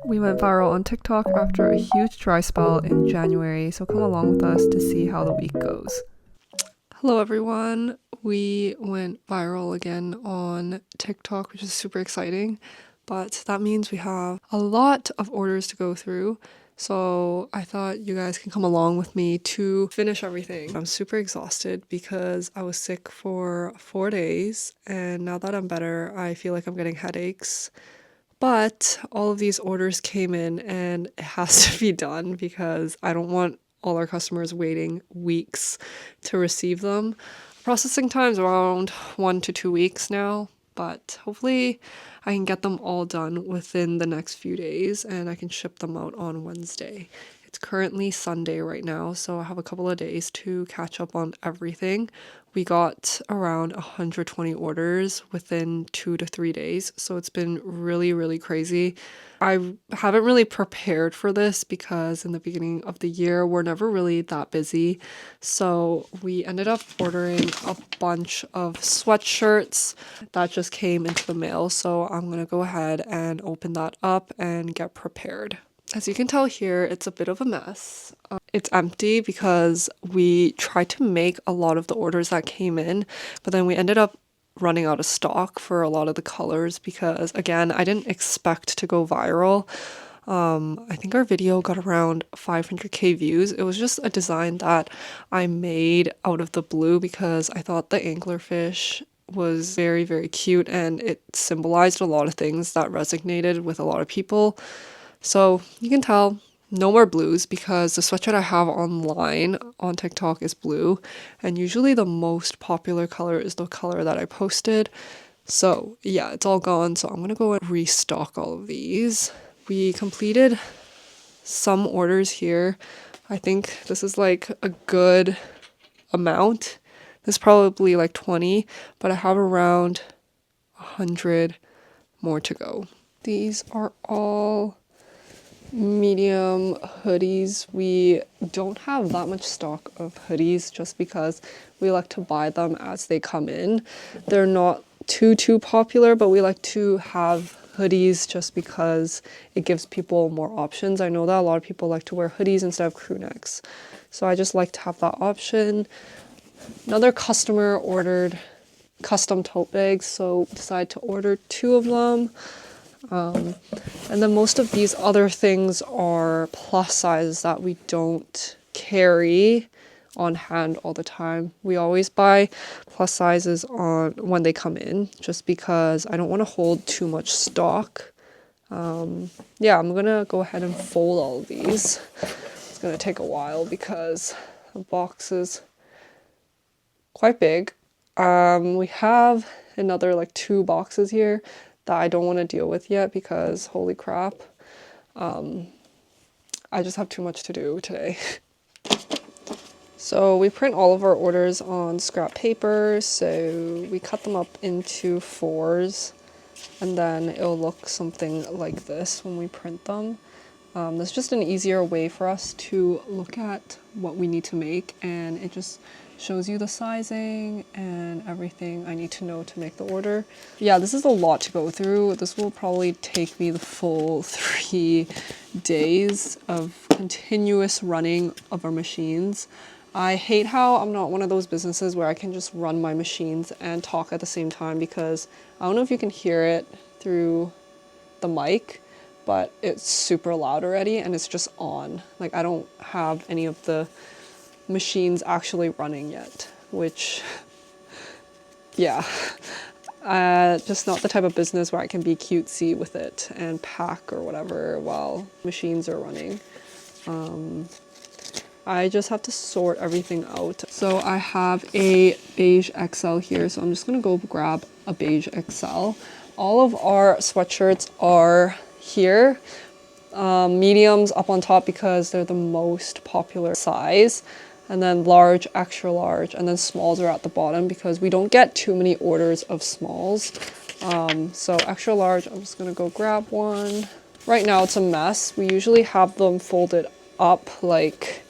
We went viral on TikTok after a huge dry spell in January, so come along with us to see how the week goes. Hello everyone, we went viral again on TikTok, which is super exciting, but that means we have a lot of orders to go through. So I thought you guys can come along with me to finish everything. I'm super exhausted because I was sick for 4 days, and now that I'm better, I feel like I'm getting headaches. But all of these orders came in and it has to be done because I don't want all our customers waiting weeks to receive them. Processing time's around 1 to 2 weeks now, but hopefully I can get them all done within the next few days and I can ship them out on Wednesday. It's currently Sunday right now, so I have a couple of days to catch up on everything. We got around 120 orders within 2 to 3 days, so it's been really, really crazy. I haven't really prepared for this because in the beginning of the year, we're never really that busy. So we ended up ordering a bunch of sweatshirts that just came into the mail. So I'm going to go ahead and open that up and get prepared. As you can tell here, it's a bit of a mess. It's empty because we tried to make a lot of the orders that came in, but then we ended up running out of stock for a lot of the colors because, again, I didn't expect to go viral. I think our video got around 500k views. It was just a design that I made out of the blue because I thought the anglerfish was very, very cute and it symbolized a lot of things that resonated with a lot of people. So you can tell no more blues because the sweatshirt I have online on TikTok is blue, and usually the most popular color is the color that I posted. So yeah, it's all gone. So I'm gonna go and restock all of these. We completed some orders here. I think this is like a good amount. This is probably like 20, but I have around 100 more to go. These are all medium hoodies. We don't have that much stock of hoodies just because we like to buy them as they come in. They're not too popular, but we like to have hoodies just because it gives people more options. I know that a lot of people like to wear hoodies instead of crew necks, so I just like to have that option. Another customer ordered custom tote bags, so decided to order 2 of them. And then most of these other things are plus sizes that we don't carry on hand all the time. We always buy plus sizes on when they come in just because I don't want to hold too much stock. Yeah, I'm gonna go ahead and fold all of these. It's gonna take a while because the box is quite big. We have another like 2 boxes here that I don't want to deal with yet because holy crap, I just have too much to do today. So we print all of our orders on scrap paper, so we cut them up into 4s and then it'll look something like this when we print them. That's just an easier way for us to look at what we need to make, and it just shows you the sizing and everything I need to know to make the order. Yeah, this is a lot to go through. This will probably take me the full 3 days of continuous running of our machines. I hate how I'm not one of those businesses where I can just run my machines and talk at the same time because I don't know if you can hear it through the mic, but it's super loud already and it's just on. Like, I don't have any of the machines actually running yet, which, yeah, just not the type of business where I can be cutesy with it and pack or whatever while machines are running. I just have to sort everything out. So I have a beige XL here, so I'm just gonna go grab a beige XL. All of our sweatshirts are here. Mediums up on top because they're the most popular size, and then large, extra large, and then smalls are at the bottom because we don't get too many orders of smalls. So extra large, I'm just gonna go grab one. Right now it's a mess. We usually have them folded up like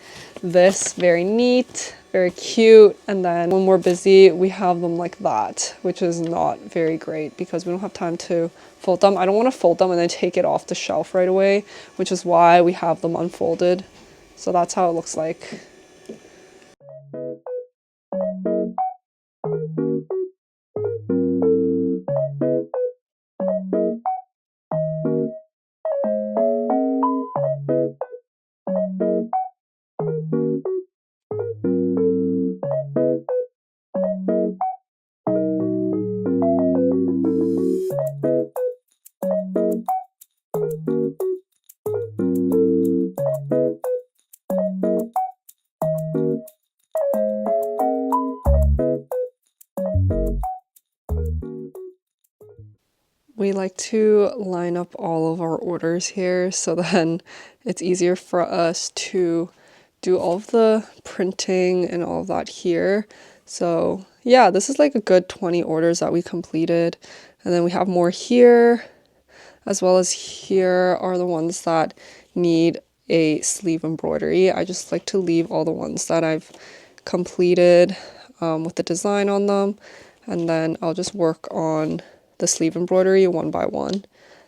this, very neat, very cute. And then when we're busy, we have them like that, which is not very great because we don't have time to fold them. I don't want to fold them and then take it off the shelf right away, which is why we have them unfolded. So that's how it looks like. We like to line up all of our orders here so then it's easier for us to do all of the printing and all of that here. So yeah, this is like a good 20 orders that we completed. And then we have more here, as well as here are the ones that need a sleeve embroidery. I just like to leave all the ones that I've completed with the design on them. And then I'll just work on the sleeve embroidery one by one.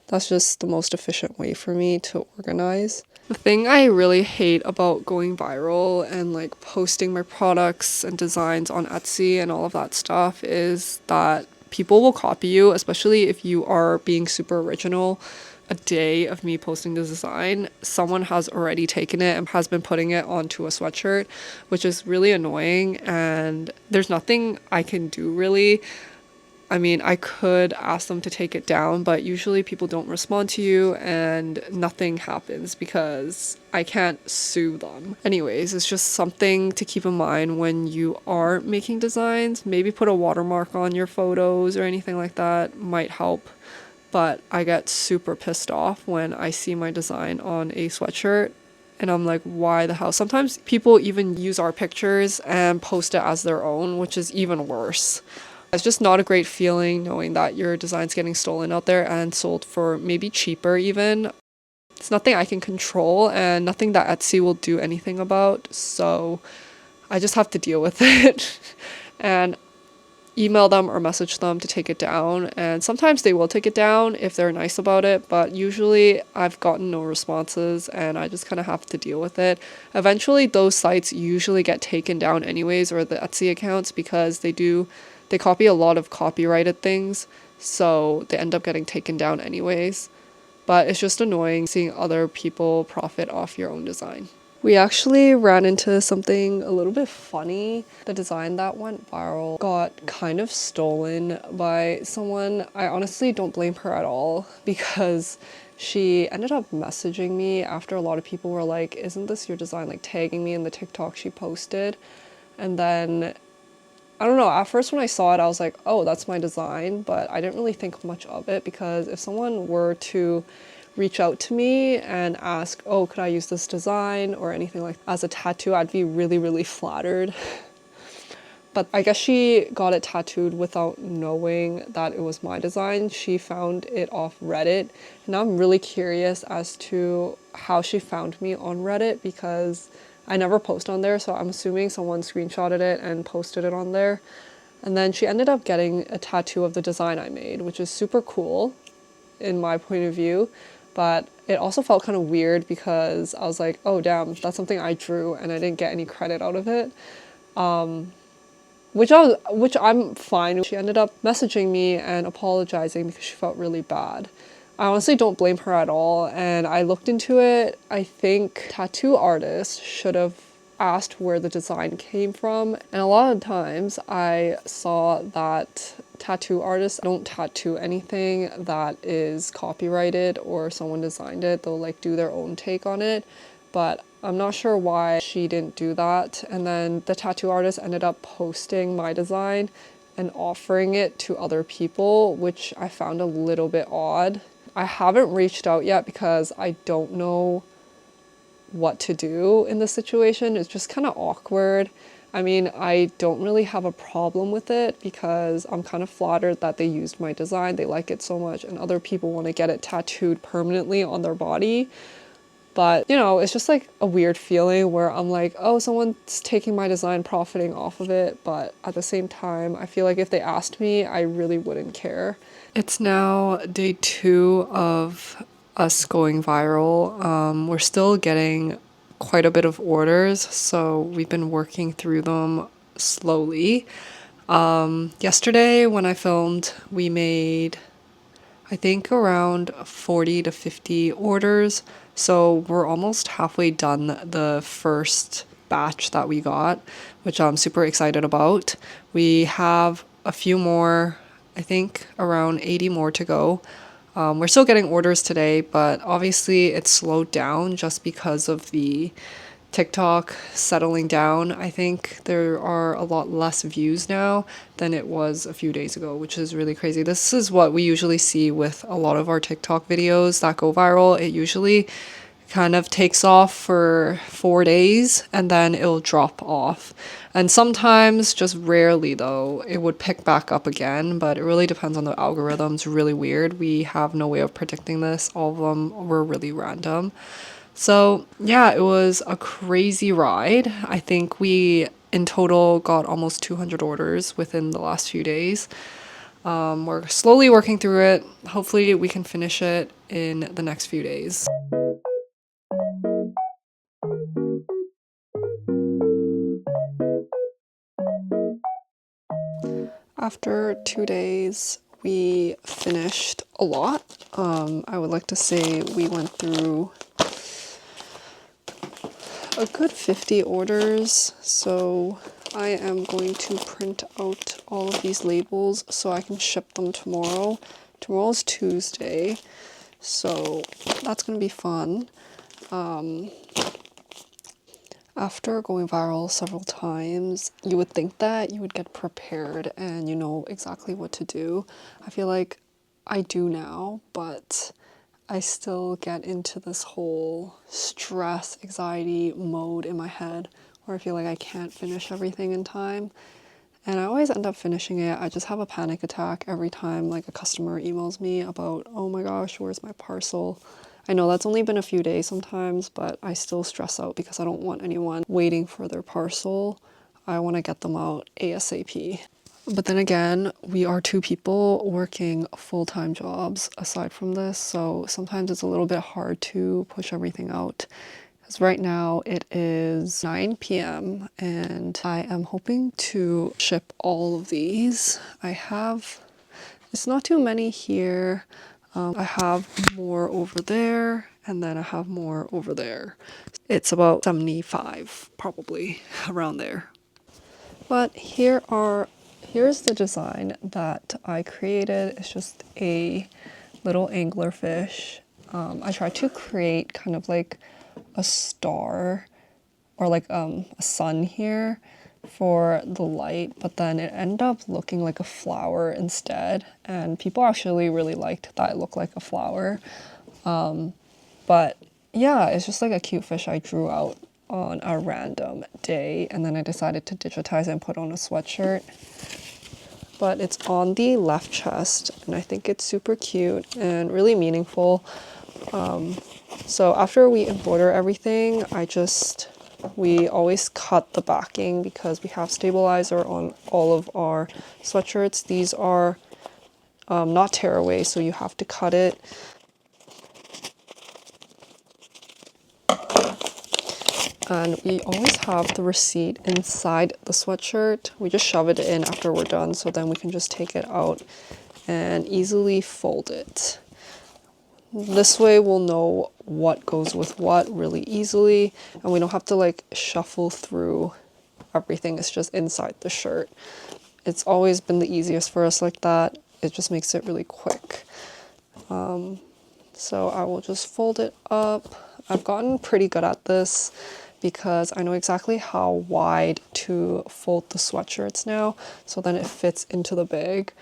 That's just the most efficient way for me to organize. The thing I really hate about going viral and like posting my products and designs on Etsy and all of that stuff is that people will copy you, especially if you are being super original. A day of me posting the design, someone has already taken it and has been putting it onto a sweatshirt, which is really annoying, and there's nothing I can do really. I mean, I could ask them to take it down, but usually people don't respond to you and nothing happens because I can't sue them. Anyways, it's just something to keep in mind when you are making designs. Maybe put a watermark on your photos or anything like that might help. But I get super pissed off when I see my design on a sweatshirt and I'm like, why the hell? Sometimes people even use our pictures and post it as their own, which is even worse. It's just not a great feeling knowing that your design's getting stolen out there and sold for maybe cheaper even. It's nothing I can control and nothing that Etsy will do anything about, so I just have to deal with it and email them or message them to take it down. And sometimes they will take it down if they're nice about it, but usually I've gotten no responses and I just kind of have to deal with it. Eventually those sites usually get taken down anyways, or the Etsy accounts, because they copy a lot of copyrighted things, so they end up getting taken down anyways. But it's just annoying seeing other people profit off your own design. We actually ran into something a little bit funny. The design that went viral got kind of stolen by someone. I honestly don't blame her at all because she ended up messaging me after a lot of people were like, isn't this your design? Like tagging me in the TikTok she posted. And then I don't know, at first when I saw it, I was like, oh, that's my design, but I didn't really think much of it because if someone were to reach out to me and ask, oh, could I use this design or anything like that as a tattoo, I'd be really, really flattered. But I guess she got it tattooed without knowing that it was my design. She found it off Reddit. And now I'm really curious as to how she found me on Reddit because I never post on there, so I'm assuming someone screenshotted it and posted it on there. And then she ended up getting a tattoo of the design I made, which is super cool in my point of view. But it also felt kind of weird because I was like, oh damn, that's something I drew and I didn't get any credit out of it. Which I'm fine. She ended up messaging me and apologizing because she felt really bad. I honestly don't blame her at all, and I looked into it. I think tattoo artists should have asked where the design came from, and a lot of times I saw that tattoo artists don't tattoo anything that is copyrighted or someone designed it. They'll like do their own take on it, but I'm not sure why she didn't do that. And then the tattoo artist ended up posting my design and offering it to other people, which I found a little bit odd. I haven't reached out yet because I don't know what to do in this situation. It's just kind of awkward. I mean, I don't really have a problem with it because I'm kind of flattered that they used my design. They like it so much and other people want to get it tattooed permanently on their body. But, you know, it's just like a weird feeling where I'm like, oh, someone's taking my design, profiting off of it. But at the same time, I feel like if they asked me, I really wouldn't care. It's now day 2 of us going viral. We're still getting quite a bit of orders, so we've been working through them slowly. Yesterday when I filmed, we made I think around 40 to 50 orders. So we're almost halfway done the first batch that we got, which I'm super excited about. We have a few more, I think around 80 more to go. We're still getting orders today, but obviously it's slowed down just because of the TikTok settling down. I think there are a lot less views now than it was a few days ago, which is really crazy. This is what we usually see with a lot of our TikTok videos that go viral. It usually kind of takes off for 4 days and then it'll drop off. And sometimes, just rarely though, it would pick back up again, but it really depends on the algorithms. Really weird. We have no way of predicting this. All of them were really random. So yeah, it was a crazy ride. I think we in total got almost 200 orders within the last few days. We're slowly working through it. Hopefully we can finish it in the next few days. After 2 days, we finished a lot. I would like to say we went through a good 50 orders, so I am going to print out all of these labels so I can ship them tomorrow. Tomorrow's Tuesday, so that's going to be fun. After going viral several times, you would think that you would get prepared and you know exactly what to do. I feel like I do now, but I still get into this whole stress, anxiety mode in my head where I feel like I can't finish everything in time. And I always end up finishing it. I just have a panic attack every time like a customer emails me about, oh my gosh, where's my parcel? I know that's only been a few days sometimes, but I still stress out because I don't want anyone waiting for their parcel. I want to get them out ASAP. But then again, we are 2 people working full-time jobs aside from this, so sometimes it's a little bit hard to push everything out. Because right now it is 9 p.m. and I am hoping to ship all of these. It's not too many here. I have more over there and then I have more over there. It's about 75, probably around there. But here's the design that I created. It's just a little anglerfish. I tried to create kind of like a star or like a sun here for the light, but then it ended up looking like a flower instead, and people actually really liked that it looked like a flower. But yeah, it's just like a cute fish I drew out on a random day, and then I decided to digitize it and put on a sweatshirt. But it's on the left chest, and I think it's super cute and really meaningful. So after we embroider everything, we always cut the backing because we have stabilizer on all of our sweatshirts. These are not tearaway, so you have to cut it. And we always have the receipt inside the sweatshirt. We just shove it in after we're done, so then we can just take it out and easily fold it. This way we'll know what goes with what really easily, and we don't have to like shuffle through everything. It's just inside the shirt. It's always been the easiest for us like that. It just makes it really quick. So I will just fold it up. I've gotten pretty good at this because I know exactly how wide to fold the sweatshirts now, so then it fits into the bag.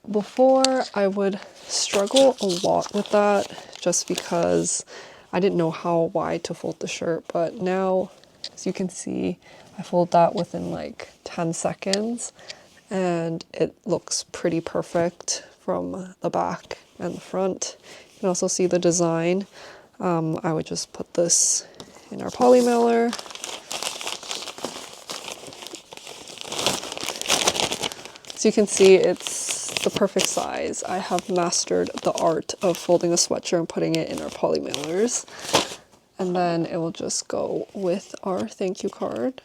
Before, I would struggle a lot with that just because I didn't know how wide to fold the shirt, but now, as you can see, I fold that within like 10 seconds and it looks pretty perfect from the back and the front. You can also see the design. I would just put this in our poly mailer. So you can see it's the perfect size. I have mastered the art of folding a sweatshirt and putting it in our poly mailers. And then it will just go with our thank you card.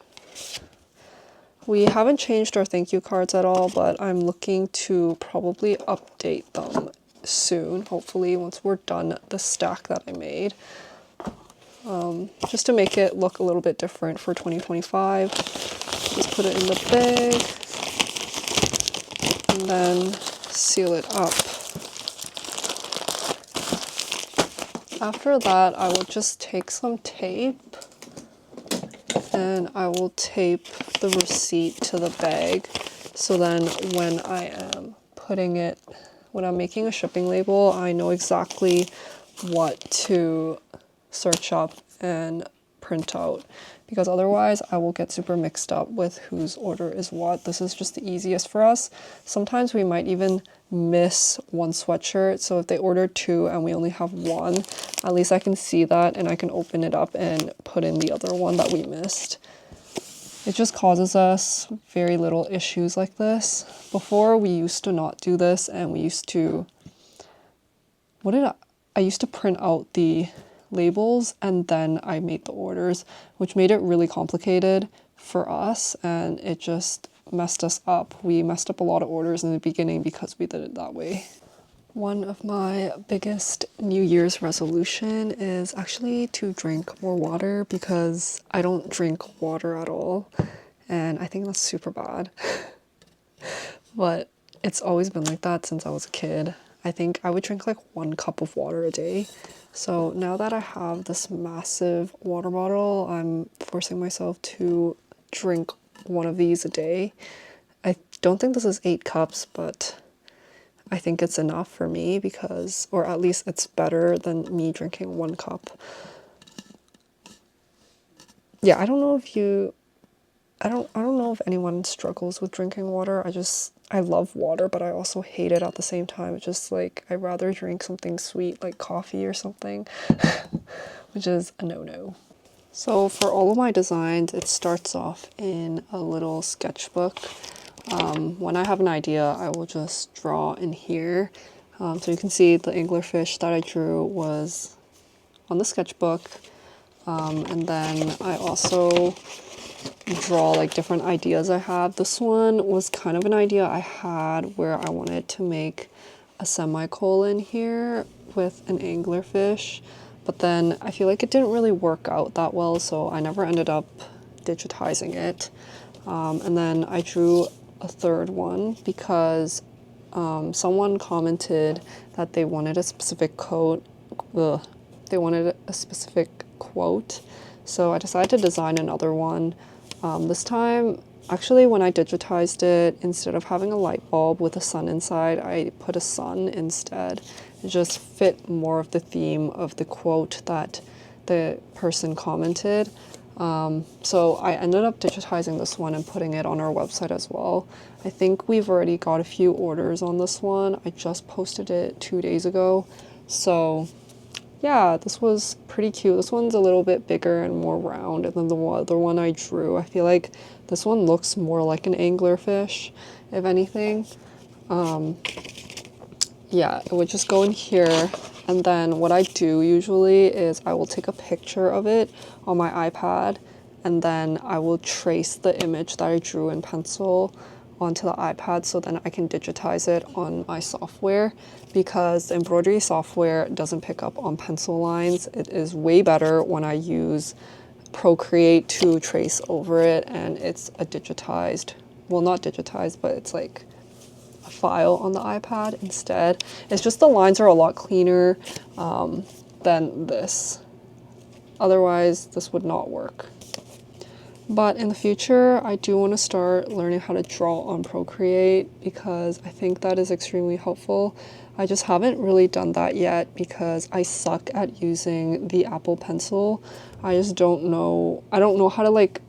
We haven't changed our thank you cards at all, but I'm looking to probably update them soon, hopefully once we're done the stack that I made. Just to make it look a little bit different for 2025. Just put it in the bag and then seal it up. After that, I will just take some tape and I will tape the receipt to the bag. So then when I am when I'm making a shipping label, I know exactly what to search up and print out, because otherwise I will get super mixed up with whose order is what. This is just the easiest for us. Sometimes we might even miss one sweatshirt, so if they order 2 and we only have 1, at least I can see that and I can open it up and put in the other one that we missed. It just causes us very little issues like this. Before, we used to not do this, and we used to I used to print out the labels and then I made the orders, which made it really complicated for us, and it just messed us up. We messed up a lot of orders in the beginning because we did it that way. One of my biggest New Year's resolution is actually to drink more water, because I don't drink water at all, and I think that's super bad. But it's always been like that since I was a kid. I think I would drink like 1 cup of water a day. So now that I have this massive water bottle, I'm forcing myself to drink 1 of these a day. I don't think this is 8 cups, but I think it's enough for me, because, or at least it's better than me drinking 1 cup. Yeah, I don't know if anyone struggles with drinking water. I love water, but I also hate it at the same time. It's just like, I'd rather drink something sweet like coffee or something, which is a no-no. So for all of my designs, it starts off in a little sketchbook. When I have an idea, I will just draw in here. So you can see the anglerfish that I drew was on the sketchbook. And then I also draw like different ideas I have. This one was kind of an idea I had where I wanted to make a semicolon here with an anglerfish, but then I feel like it didn't really work out that well, so I never ended up digitizing it. And then I drew a third one because someone commented that they wanted a specific quote, so I decided to design another one. This time, actually, when I digitized it, instead of having a light bulb with a sun inside, I put a sun instead. It just fit more of the theme of the quote that the person commented. So I ended up digitizing this one and putting it on our website as well. I think we've already got a few orders on this one. I just posted it 2 days ago. So yeah, this was pretty cute. This one's a little bit bigger and more round than the other one I drew. I feel like this one looks more like an anglerfish, if anything. Yeah, it would just go in here. And then what I do usually is I will take a picture of it on my iPad, and then I will trace the image that I drew in pencil onto the iPad, so then I can digitize it on my software, because the embroidery software doesn't pick up on pencil lines. It is way better when I use Procreate to trace over it, and it's a digitized, well, not digitized, but it's like a file on the iPad instead. It's just the lines are a lot cleaner than this. Otherwise, this would not work. But in the future, I do want to start learning how to draw on Procreate, because I think that is extremely helpful. I just haven't really done that yet because I suck at using the Apple Pencil. I don't know how to like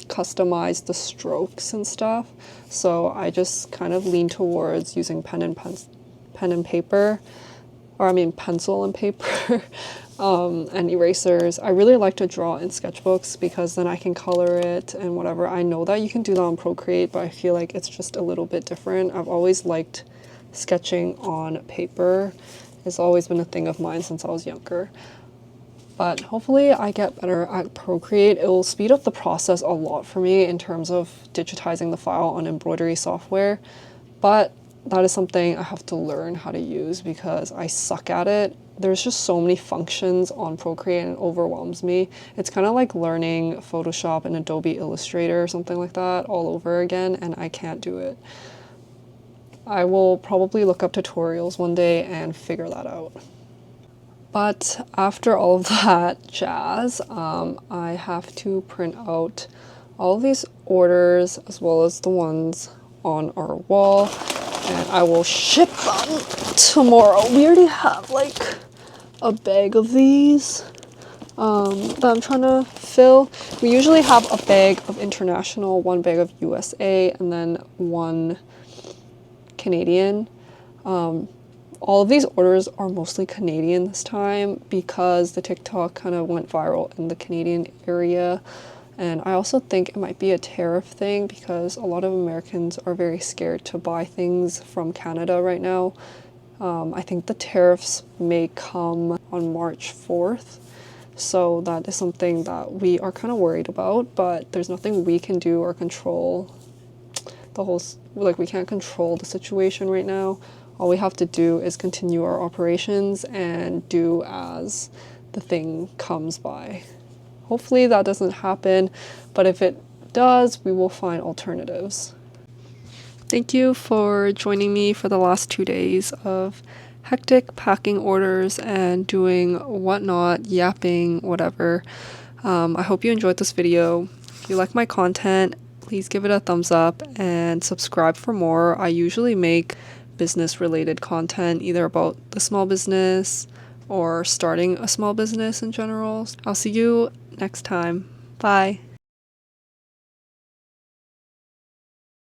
customize the strokes and stuff. So I just kind of lean towards using pen and paper. or I mean pencil and paper, and erasers. I really like to draw in sketchbooks because then I can color it and whatever. I know that you can do that on Procreate, but I feel like it's just a little bit different. I've always liked sketching on paper. It's always been a thing of mine since I was younger. But hopefully I get better at Procreate. It will speed up the process a lot for me in terms of digitizing the file on embroidery software. But that is something I have to learn how to use because I suck at it. There's just so many functions on Procreate and it overwhelms me. It's kind of like learning Photoshop and Adobe Illustrator or something like that all over again, and I can't do it. I will probably look up tutorials one day and figure that out. But after all of that jazz, I have to print out all of these orders as well as the ones on our wall, and I will ship them tomorrow. We already have like a bag of these that I'm trying to fill. We usually have a bag of international, one bag of USA, and then one Canadian. All of these orders are mostly Canadian this time because the TikTok kind of went viral in the Canadian area. And I also think it might be a tariff thing because a lot of Americans are very scared to buy things from Canada right now. I think the tariffs may come on March 4th. So that is something that we are kind of worried about, but there's nothing we can do or control. We can't control the situation right now. All we have to do is continue our operations and do as the thing comes by. Hopefully that doesn't happen, but if it does, we will find alternatives. Thank you for joining me for the last 2 days of hectic packing orders and doing whatnot, yapping, whatever. I hope you enjoyed this video. If you like my content, please give it a thumbs up and subscribe for more. I usually make business related content, either about the small business or starting a small business in general. I'll see you next time. Bye.